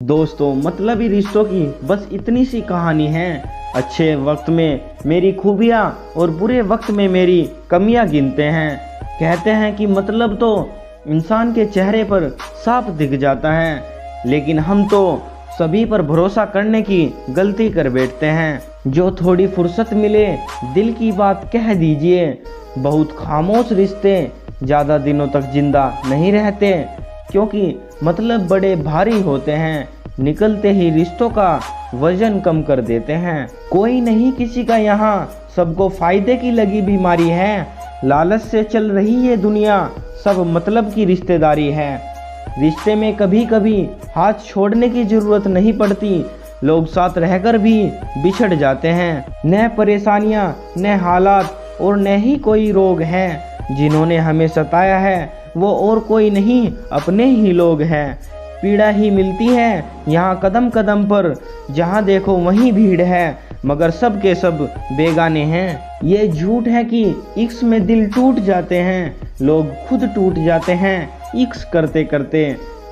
दोस्तों, मतलबी रिश्तों की बस इतनी सी कहानी है। अच्छे वक्त में मेरी खूबियाँ और बुरे वक्त में मेरी कमियाँ गिनते हैं। कहते हैं कि मतलब तो इंसान के चेहरे पर साफ दिख जाता है, लेकिन हम तो सभी पर भरोसा करने की गलती कर बैठते हैं। जो थोड़ी फुर्सत मिले दिल की बात कह दीजिए। बहुत खामोश रिश्ते ज़्यादा दिनों तक जिंदा नहीं रहते, क्योंकि मतलब बड़े भारी होते हैं। निकलते ही रिश्तों का वजन कम कर देते हैं। कोई नहीं किसी का यहाँ, सबको फायदे की लगी बीमारी है। लालच से चल रही है दुनिया, सब मतलब की रिश्तेदारी है। रिश्ते में कभी कभी हाथ छोड़ने की जरूरत नहीं पड़ती, लोग साथ रहकर भी बिछड़ जाते हैं। न परेशानियां, न हालात और न ही कोई रोग हैं। जिन्होंने हमें सताया है वो और कोई नहीं, अपने ही लोग हैं। पीड़ा ही मिलती है यहाँ कदम कदम पर, जहाँ देखो वहीं भीड़ है, मगर सब के सब बेगाने हैं। ये झूठ है कि इश्क में दिल टूट जाते हैं, लोग खुद टूट जाते हैं इश्क करते करते।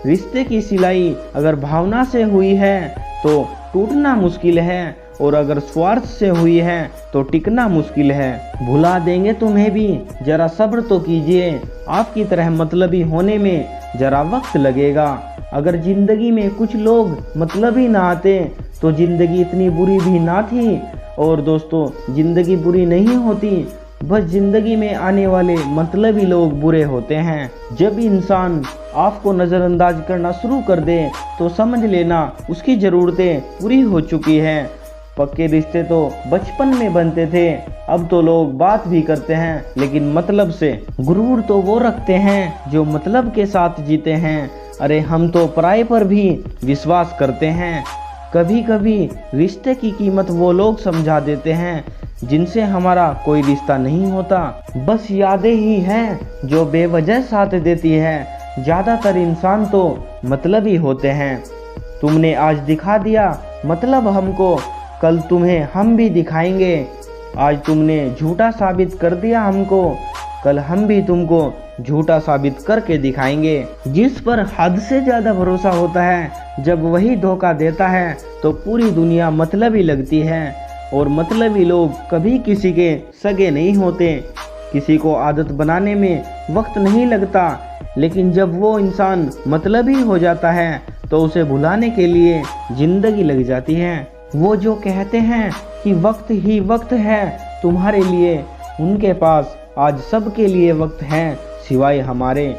रिश्ते की सिलाई अगर भावना से हुई है तो टूटना मुश्किल है, और अगर स्वार्थ से हुई है तो टिकना मुश्किल है। भुला देंगे तुम्हें भी, जरा सब्र तो कीजिए। आपकी तरह मतलबी होने में जरा वक्त लगेगा। अगर जिंदगी में कुछ लोग मतलबी ना आते तो जिंदगी इतनी बुरी भी ना थी। और दोस्तों, जिंदगी बुरी नहीं होती, बस जिंदगी में आने वाले मतलबी लोग बुरे होते हैं। जब इंसान आपको नज़रअंदाज करना शुरू कर दे तो समझ लेना उसकी ज़रूरतें पूरी हो चुकी हैं। पक्के रिश्ते तो बचपन में बनते थे, अब तो लोग बात भी करते हैं लेकिन मतलब से। गुरूर तो वो रखते हैं जो मतलब के साथ जीते हैं। अरे हम तो पराये पर भी विश्वास करते हैं। कभी कभी रिश्ते की कीमत वो लोग समझा देते हैं जिनसे हमारा कोई रिश्ता नहीं होता। बस यादें ही हैं जो बेवजह साथ देती है। ज़्यादातर इंसान तो मतलबी होते हैं। तुमने आज दिखा दिया मतलब हमको, कल तुम्हें हम भी दिखाएंगे। आज तुमने झूठा साबित कर दिया हमको, कल हम भी तुमको झूठा साबित करके दिखाएंगे। जिस पर हद से ज़्यादा भरोसा होता है, जब वही धोखा देता है तो पूरी दुनिया मतलबी लगती है। और मतलबी लोग कभी किसी के सगे नहीं होते। किसी को आदत बनाने में वक्त नहीं लगता, लेकिन जब वो इंसान मतलबी हो जाता है तो उसे भुलाने के लिए जिंदगी लग जाती है। वो जो कहते हैं कि वक्त ही वक्त है तुम्हारे लिए, उनके पास आज सबके लिए वक्त है सिवाय हमारे।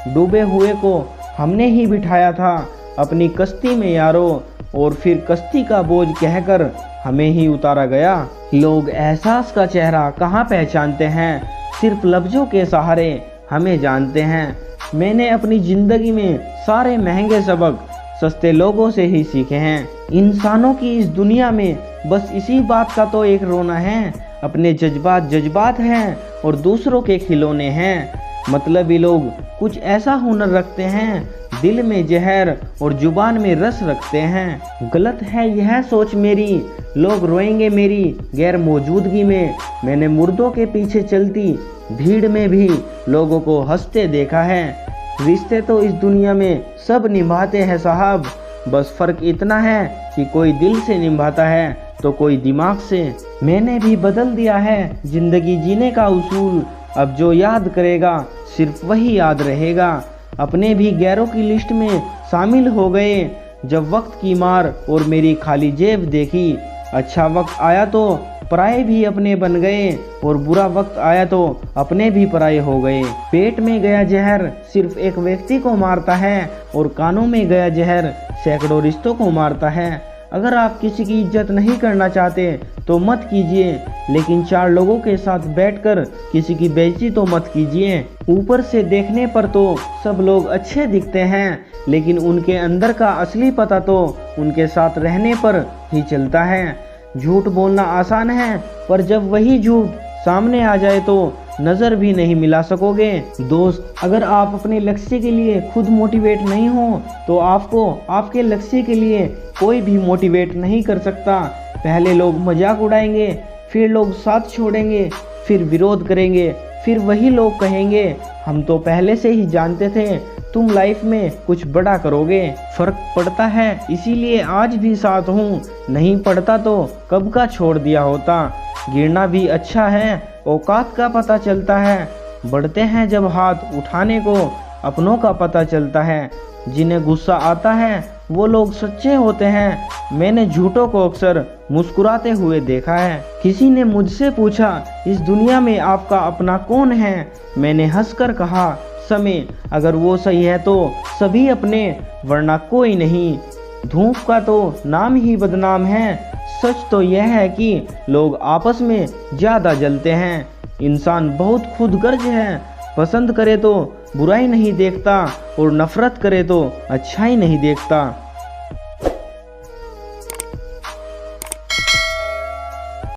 डूबे हुए को हमने ही बिठाया था अपनी कश्ती में यारो, और फिर कश्ती का बोझ कहकर हमें ही उतारा गया। लोग एहसास का चेहरा कहाँ पहचानते हैं, सिर्फ लफ्जों के सहारे हमें जानते हैं। मैंने अपनी ज़िंदगी में सारे महंगे सबक सस्ते लोगों से ही सीखे हैं। इंसानों की इस दुनिया में बस इसी बात का तो एक रोना है, अपने जज्बात जज्बात हैं और दूसरों के खिलौने हैं। मतलबी लोग कुछ ऐसा हुनर रखते हैं, दिल में जहर और जुबान में रस रखते हैं। गलत है यह सोच मेरी, लोग रोएंगे मेरी गैर मौजूदगी में। मैंने मुर्दों के पीछे चलती भीड़ में भी लोगों को हंसते देखा है। रिश्ते तो इस दुनिया में सब निभाते हैं साहब, बस फर्क इतना है कि कोई दिल से निभाता है तो कोई दिमाग से। मैंने भी बदल दिया है जिंदगी जीने का उसूल, अब जो याद करेगा सिर्फ वही याद रहेगा। अपने भी गैरों की लिस्ट में शामिल हो गए जब वक्त की मार और मेरी खाली जेब देखी। अच्छा वक्त आया तो पराये भी अपने बन गए, और बुरा वक्त आया तो अपने भी पराये हो गए। पेट में गया जहर सिर्फ एक व्यक्ति को मारता है, और कानों में गया जहर सैकड़ों रिश्तों को मारता है। अगर आप किसी की इज्जत नहीं करना चाहते तो मत कीजिए, लेकिन चार लोगों के साथ बैठकर किसी की बेइज्जती तो मत कीजिए। ऊपर से देखने पर तो सब लोग अच्छे दिखते हैं, लेकिन उनके अंदर का असली पता तो उनके साथ रहने पर ही चलता है। झूठ बोलना आसान है, पर जब वही झूठ सामने आ जाए तो नज़र भी नहीं मिला सकोगे। दोस्त, अगर आप अपने लक्ष्य के लिए खुद मोटिवेट नहीं हो तो आपको आपके लक्ष्य के लिए कोई भी मोटिवेट नहीं कर सकता। पहले लोग मजाक उड़ाएंगे, फिर लोग साथ छोड़ेंगे, फिर विरोध करेंगे, फिर वही लोग कहेंगे हम तो पहले से ही जानते थे तुम लाइफ में कुछ बड़ा करोगे। फर्क पड़ता है इसीलिए आज भी साथ हूँ, नहीं पड़ता तो कब का छोड़ दिया होता। गिरना भी अच्छा है, औकात का पता चलता है। बढ़ते हैं जब हाथ उठाने को, अपनों का पता चलता है। जिन्हें गुस्सा आता है वो लोग सच्चे होते हैं। मैंने झूठों को अक्सर मुस्कुराते हुए देखा है। किसी ने मुझसे पूछा इस दुनिया में आपका अपना कौन है। मैंने हंसकर कहा समय। अगर वो सही है तो सभी अपने, वरना कोई नहीं। धूप का तो नाम ही बदनाम है। सच तो यह है कि लोग आपस में ज़्यादा जलते हैं। इंसान बहुत खुदगर्ज है। पसंद करे तो बुराई नहीं देखता और नफरत करे तो अच्छाई नहीं देखता।